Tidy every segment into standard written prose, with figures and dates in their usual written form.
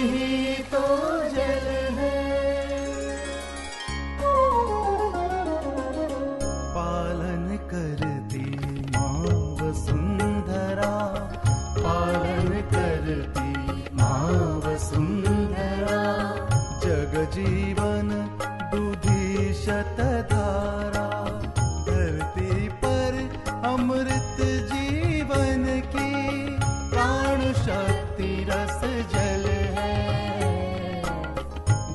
ही तो जल है। पालन करती माँ वसुंधरा, पालन करती माँ वसुंधरा, जग जीवन दूधी शतधारा, धरती पर अमृत जीवन की प्राण शक्ति रस जल है,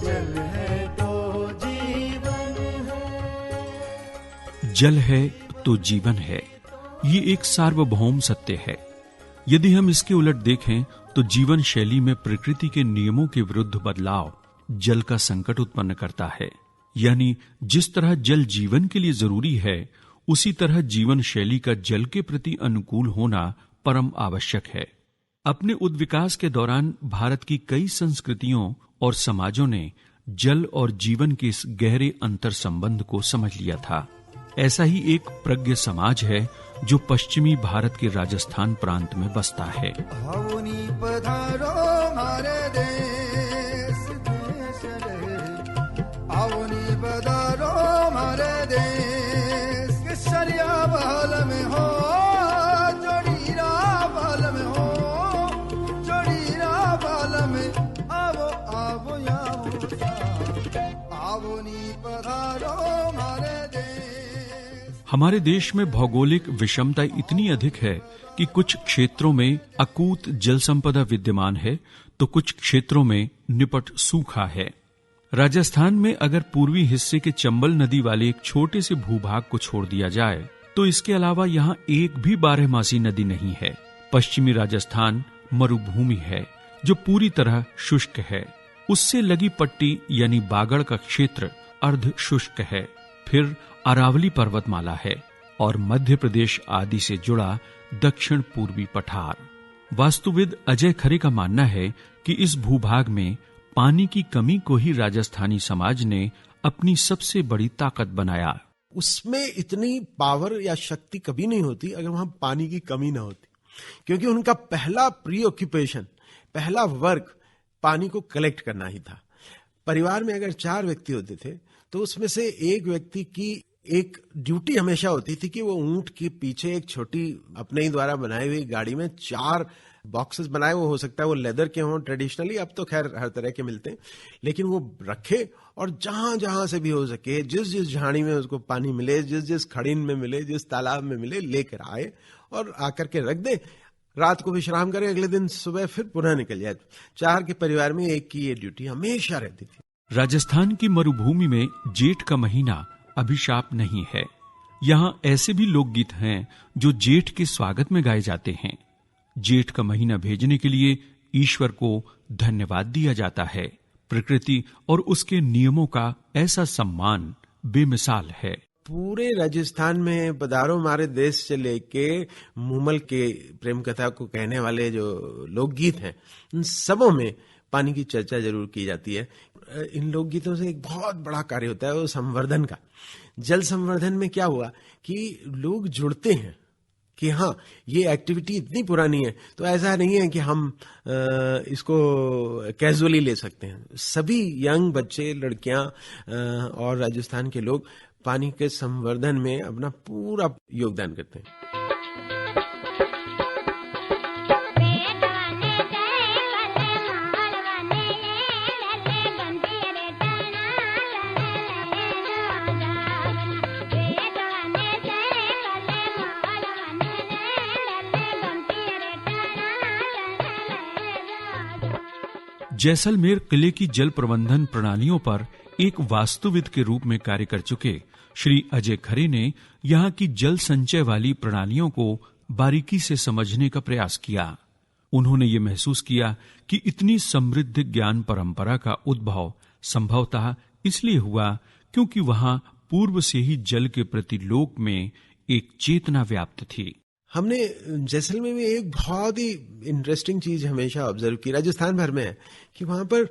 जल है तो जीवन है। जल है तो जीवन है, ये एक सार्वभौम सत्य है। यदि हम इसके उलट देखें तो जीवन शैली में प्रकृति के नियमों के विरुद्ध बदलाव जल का संकट उत्पन्न करता है। यानी जिस तरह जल जीवन के लिए जरूरी है, उसी तरह जीवन शैली का जल के प्रति अनुकूल होना परम आवश्यक है। अपने उद्विकास के दौरान भारत की कई संस्कृतियों और समाजों ने जल और जीवन के इस गहरे अंतर संबंध को समझ लिया था। ऐसा ही एक प्रज्ञ समाज है जो पश्चिमी भारत के राजस्थान प्रांत में बसता है। पधारो हमारे देश देश रे, आवनी पधारो हमारे देश, केसरिया बहल में हो जोड़ीरा बहल में हो, जोड़ीरा बहल में आवो आवो आवनी पधारो हमारे देश। हमारे देश में भौगोलिक विषमता इतनी अधिक है कि कुछ क्षेत्रों में अकूत जल संपदा विद्यमान है तो कुछ क्षेत्रों में निपट सूखा है। राजस्थान में अगर पूर्वी हिस्से के चंबल नदी वाले एक छोटे से भूभाग को छोड़ दिया जाए तो इसके अलावा यहाँ एक भी बारहमासी नदी नहीं है। पश्चिमी राजस्थान मरुभूमि है जो पूरी तरह शुष्क है। उससे लगी पट्टी यानी बागड़ का क्षेत्र अर्ध शुष्क है। फिर अरावली पर्वतमाला है और मध्य प्रदेश आदि से जुड़ा दक्षिण पूर्वी पठार। वास्तुविद अजय खरे का मानना है कि इस भूभाग में पानी की कमी को ही राजस्थानी समाज ने अपनी सबसे बड़ी ताकत बनाया। उसमें इतनी पावर या शक्ति कभी नहीं होती अगर वहां पानी की कमी ना होती, क्योंकि उनका पहला प्री ऑक्यूपेशन, पहला वर्क पानी को कलेक्ट करना ही था। परिवार में अगर 4 व्यक्ति होते थे तो उसमें से एक व्यक्ति की एक ड्यूटी हमेशा होती थी कि वो ऊंट के पीछे एक छोटी अपने ही द्वारा बनाई हुई गाड़ी में 4 बॉक्सेस बनाए, वो हो सकता है वो लेदर के हों ट्रेडिशनली, अब तो खैर हर तरह के मिलते हैं, लेकिन वो रखे और जहां जहां से भी हो सके, जिस जिस झाड़ी में उसको पानी मिले, जिस जिस खड़ीन में मिले, जिस तालाब में मिले, लेकर आए और आकर के रख दे। रात को विश्राम करें, अगले दिन सुबह फिर पुनः निकल जाए। 4 के परिवार में एक की ये ड्यूटी हमेशा रहती थी। राजस्थान की मरुभूमि में जेठ का महीना अभिशाप नहीं है। यहाँ ऐसे भी लोकगीत हैं जो जेठ के स्वागत में गाए जाते हैं। जेठ का महीना भेजने के लिए ईश्वर को धन्यवाद दिया जाता है। प्रकृति और उसके नियमों का ऐसा सम्मान बेमिसाल है। पूरे राजस्थान में पधारो हमारे देश से लेके मूमल के प्रेम कथा को कहने वाले जो लोकगीत हैं, उन सबों में पानी की चर्चा जरूर की जाती है। इन लोकगीतों से एक बहुत बड़ा कार्य होता है वो संवर्धन का। जल संवर्धन में क्या हुआ कि लोग जुड़ते हैं कि हाँ ये एक्टिविटी इतनी पुरानी है तो ऐसा नहीं है कि हम इसको कैजुअली ले सकते हैं। सभी यंग बच्चे, लड़कियां और राजस्थान के लोग पानी के संवर्धन में अपना पूरा योगदान करते हैं। जैसलमेर किले की जल प्रबंधन प्रणालियों पर एक वास्तुविद के रूप में कार्य कर चुके श्री अजय खरे ने यहाँ की जल संचय वाली प्रणालियों को बारीकी से समझने का प्रयास किया। उन्होंने ये महसूस किया कि इतनी समृद्ध ज्ञान परंपरा का उद्भव संभवतः इसलिए हुआ क्योंकि वहां पूर्व से ही जल के प्रति लोक में एक चेतना व्याप्त थी। हमने जैसलमेर में एक बहुत ही इंटरेस्टिंग चीज हमेशा ऑब्जर्व की, राजस्थान भर में है, कि वहां पर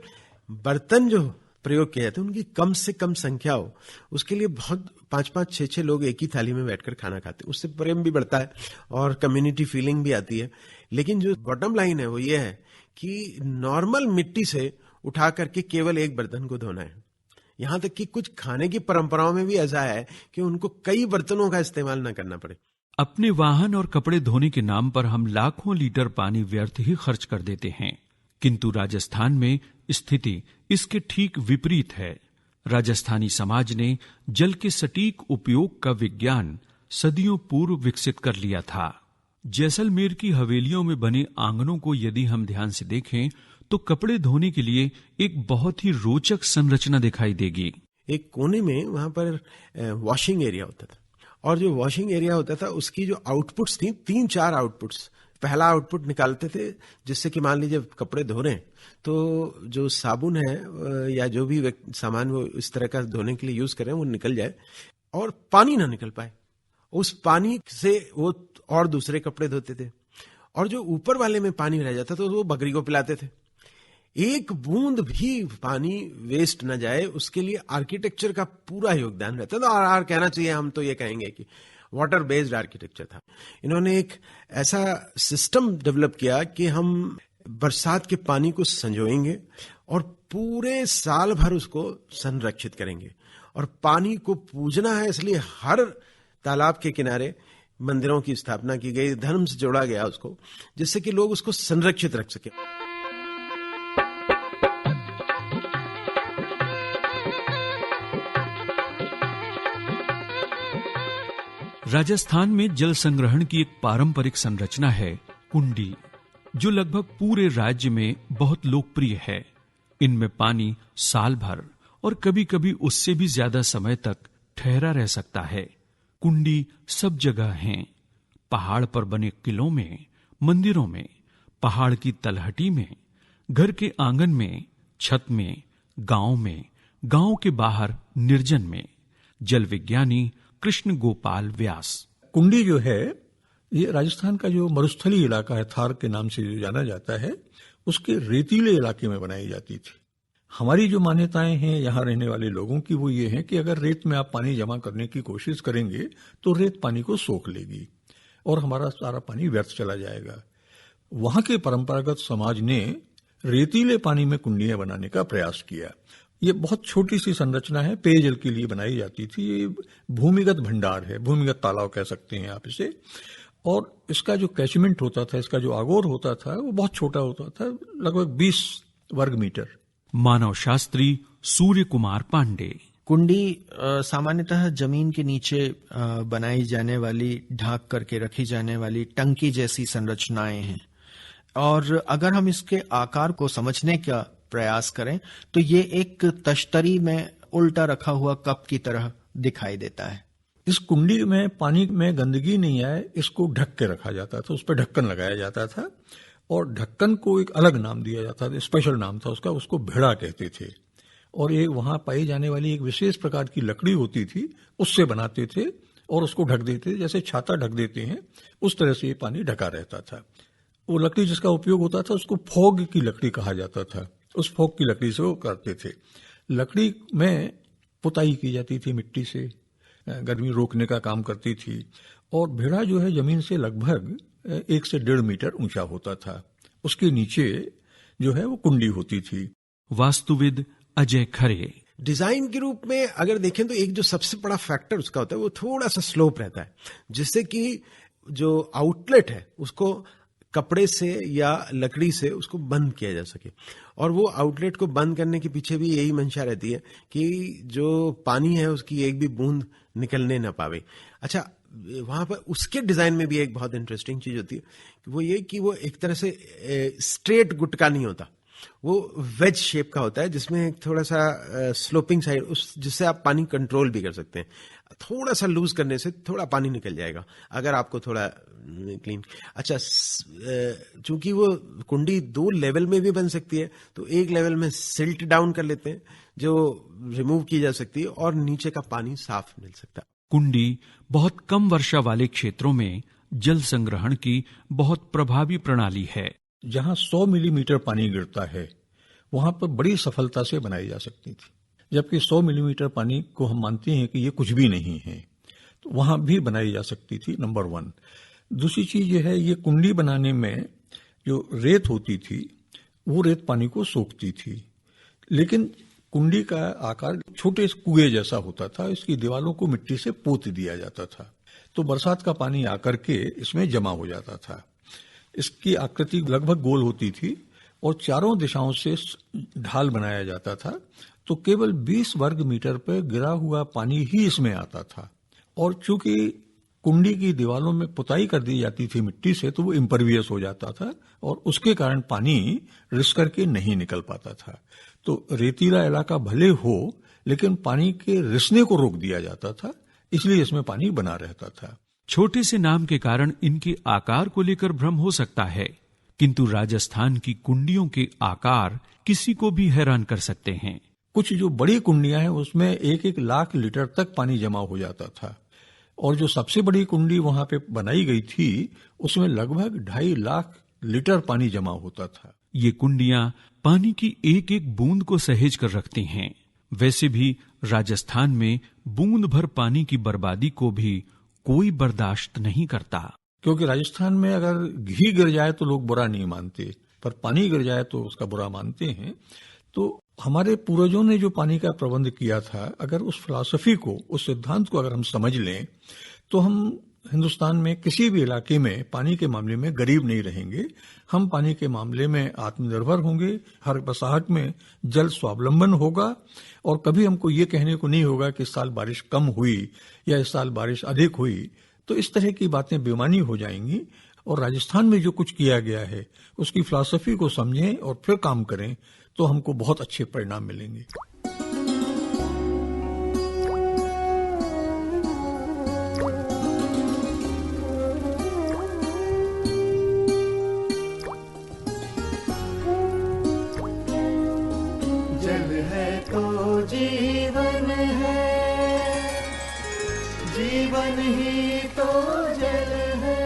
बर्तन जो प्रयोग किए जाते हैं उनकी कम से कम संख्या हो। उसके लिए बहुत 5-5, 6-6 लोग एक ही थाली में बैठकर खाना खाते हैं। उससे प्रेम भी बढ़ता है और कम्युनिटी फीलिंग भी आती है। लेकिन जो बॉटम लाइन है वो ये है कि नॉर्मल मिट्टी से उठा करके केवल एक बर्तन को धोना है। यहां तक कि कुछ खाने की परंपराओं में भी ऐसा है कि उनको कई बर्तनों का इस्तेमाल न करना पड़े। अपने वाहन और कपड़े धोने के नाम पर हम लाखों लीटर पानी व्यर्थ ही खर्च कर देते हैं, किंतु राजस्थान में स्थिति इसके ठीक विपरीत है। राजस्थानी समाज ने जल के सटीक उपयोग का विज्ञान सदियों पूर्व विकसित कर लिया था। जैसलमेर की हवेलियों में बने आंगनों को यदि हम ध्यान से देखें तो कपड़े धोने के लिए एक बहुत ही रोचक संरचना दिखाई देगी। एक कोने में वहां पर वॉशिंग एरिया होता था, और जो वॉशिंग एरिया होता था उसकी जो आउटपुट्स थी, 3-4 आउटपुट्स। पहला आउटपुट निकालते थे जिससे कि मान लीजिए कपड़े धो रहे हैं तो जो साबुन है या जो भी सामान वो इस तरह का धोने के लिए यूज कर रहे हैं वो निकल जाए और पानी ना निकल पाए। उस पानी से वो और दूसरे कपड़े धोते थे, और जो ऊपर वाले में पानी रह जाता तो वो बकरी को पिलाते थे। एक बूंद भी पानी वेस्ट न जाए उसके लिए आर्किटेक्चर का पूरा योगदान रहता था। और कहना चाहिए, हम तो ये कहेंगे कि वाटर बेस्ड आर्किटेक्चर था। इन्होंने एक ऐसा सिस्टम डेवलप किया कि हम बरसात के पानी को संजोएंगे और पूरे साल भर उसको संरक्षित करेंगे। और पानी को पूजना है, इसलिए हर तालाब के किनारे मंदिरों की स्थापना की गई, धर्म से जोड़ा गया उसको, जिससे कि लोग उसको संरक्षित रख सके। राजस्थान में जल संग्रहण की एक पारंपरिक संरचना है कुंडी, जो लगभग पूरे राज्य में बहुत लोकप्रिय है। इनमें पानी साल भर और कभी कभी उससे भी ज्यादा समय तक ठहरा रह सकता है। कुंडी सब जगह हैं, पहाड़ पर बने किलों में, मंदिरों में, पहाड़ की तलहटी में, घर के आंगन में, छत में, गांव के बाहर निर्जन में। जल विज्ञानी कृष्ण गोपाल व्यास। कुंडी जो है ये राजस्थान का जो मरुस्थलीय इलाका है, थार के नाम से जो जाना जाता है, उसके रेतीले इलाके में बनाई जाती थी। हमारी जो मान्यताएं हैं यहाँ रहने वाले लोगों की वो ये है कि अगर रेत में आप पानी जमा करने की कोशिश करेंगे तो रेत पानी को सोख लेगी और हमारा सारा पानी व्यर्थ चला जाएगा। वहां के परंपरागत समाज ने रेतीले पानी में कुंडियां बनाने का प्रयास किया। ये बहुत छोटी सी संरचना है, पेयजल के लिए बनाई जाती थी। ये भूमिगत भंडार है, भूमिगत तालाब कह सकते हैं आप इसे। और इसका जो कैचमेंट होता था, इसका जो आगोर होता था, वो बहुत छोटा होता था, लगभग 20 वर्ग मीटर। मानव शास्त्री सूर्य कुमार पांडे। कुंडी सामान्यतः जमीन के नीचे बनाई जाने वाली, ढांक करके रखी जाने वाली टंकी जैसी संरचनाएं हैं। और अगर हम इसके आकार को समझने का प्रयास करें तो ये एक तश्तरी में उल्टा रखा हुआ कप की तरह दिखाई देता है। इस कुंडी में पानी में गंदगी नहीं आए, इसको ढक के रखा जाता था, उस पर ढक्कन लगाया जाता था और ढक्कन को एक अलग नाम दिया जाता था, स्पेशल नाम था उसका, उसको भेड़ा कहते थे। और एक वहां पाई जाने वाली एक विशेष प्रकार की लकड़ी होती थी, उससे बनाते थे और उसको ढक देते थे, जैसे छाता ढक देते हैं उस तरह से ये पानी ढका रहता था। वो लकड़ी जिसका उपयोग होता था उसको फोग की लकड़ी कहा जाता था। उस फोग की लकड़ी से वो करते थे। लकड़ी में पुताई की जाती थी, मिट्टी से गर्मी रोकने का काम करती थी। और भेड़ा जो है जमीन से लगभग 1 से 1.5 मीटर ऊंचा होता था। उसके नीचे जो है वो कुंडी होती थी। वास्तुविद अजय खरे। डिजाइन के रूप में अगर देखें तो एक जो सबसे बड़ा फैक्टर उसका होता है वो थोड़ा सा स्लोप रहता है, जिससे कि जो आउटलेट है उसको कपड़े से या लकड़ी से उसको बंद किया जा सके। और वो आउटलेट को बंद करने के पीछे भी यही मंशा रहती है कि जो पानी है उसकी एक भी बूंद निकलने ना पावे। अच्छा, वहां पर उसके डिजाइन में भी एक बहुत इंटरेस्टिंग चीज होती है, वो ये कि वो एक तरह से स्ट्रेट गुटका नहीं होता, वो वेज शेप का होता है, जिसमें एक थोड़ा सा स्लोपिंग साइड, उस जिससे आप पानी कंट्रोल भी कर सकते हैं। थोड़ा सा लूज करने से थोड़ा पानी निकल जाएगा अगर आपको थोड़ा क्लीन। अच्छा, चूंकि वो कुंडी 2 लेवल में भी बन सकती है, तो एक लेवल में सिल्ट डाउन कर लेते हैं जो रिमूव की जा सकती है और नीचे का पानी साफ मिल सकता है। कुंडी बहुत कम वर्षा वाले क्षेत्रों में जल संग्रहण की बहुत प्रभावी प्रणाली है। जहां 100 मिलीमीटर पानी गिरता है वहां पर बड़ी सफलता से बनाई जा सकती थी, जबकि 100 मिलीमीटर पानी को हम मानते हैं कि ये कुछ भी नहीं है, तो वहां भी बनाई जा सकती थी, नंबर 1। दूसरी चीज ये है, ये कुंडी बनाने में जो रेत होती थी वो रेत पानी को सोखती थी। लेकिन कुंडी का आकार छोटे कुएं जैसा होता था, इसकी दीवारों को मिट्टी से पोत दिया जाता था, तो बरसात का पानी आकर के इसमें जमा हो जाता था। इसकी आकृति लगभग गोल होती थी और चारों दिशाओं से ढाल बनाया जाता था, तो केवल 20 वर्ग मीटर पर गिरा हुआ पानी ही इसमें आता था। और चूंकि कुंडी की दीवारों में पुताई कर दी जाती थी मिट्टी से, तो वो इम्परवियस हो जाता था और उसके कारण पानी रिस करके नहीं निकल पाता था। तो रेतीला इलाका भले हो, लेकिन पानी के रिसने को रोक दिया जाता था, इसलिए इसमें पानी बना रहता था। छोटे से नाम के कारण इनके आकार को लेकर भ्रम हो सकता है, किंतु राजस्थान की कुंडियों के आकार किसी को भी हैरान कर सकते हैं। कुछ जो बड़ी कुंडियां हैं उसमें 1-1 लाख लीटर तक पानी जमा हो जाता था, और जो सबसे बड़ी कुंडी वहां पे बनाई गई थी उसमें लगभग 2.5 लाख लीटर पानी जमा होता था। ये कुंडियां पानी की एक एक बूंद को सहेज कर रखती हैं। वैसे भी राजस्थान में बूंद भर पानी की बर्बादी को भी कोई बर्दाश्त नहीं करता, क्योंकि राजस्थान में अगर घी गिर जाए तो लोग बुरा नहीं मानते, पर पानी गिर जाए तो उसका बुरा मानते हैं। तो हमारे पूर्वजों ने जो पानी का प्रबंध किया था, अगर उस फिलॉसफी को, उस सिद्धांत को अगर हम समझ लें, तो हम हिंदुस्तान में किसी भी इलाके में पानी के मामले में गरीब नहीं रहेंगे। हम पानी के मामले में आत्मनिर्भर होंगे, हर बसाहट में जल स्वावलंबन होगा, और कभी हमको ये कहने को नहीं होगा कि इस साल बारिश कम हुई या इस साल बारिश अधिक हुई। तो इस तरह की बातें बेमानी हो जाएंगी। और राजस्थान में जो कुछ किया गया है उसकी फिलॉसफी को समझें और फिर काम करें, तो हमको बहुत अच्छे परिणाम मिलेंगे। जल है तो जीवन है, जीवन ही तो जल है।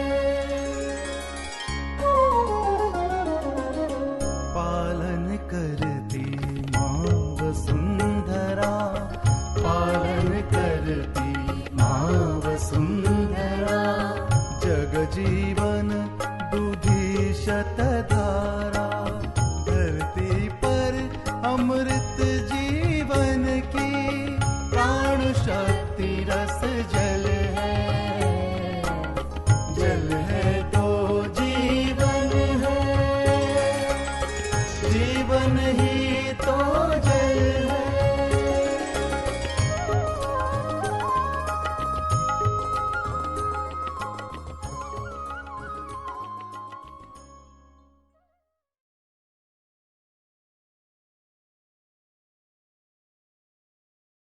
पालन करती माँ वसुंधरा, पालन करती माँ वसुंधरा। जग जीवन दूधी शतधारा, धरती पर अमृत जीवन की प्राण शक्ति रस जल है। जल है तो जीवन है, जीवन ही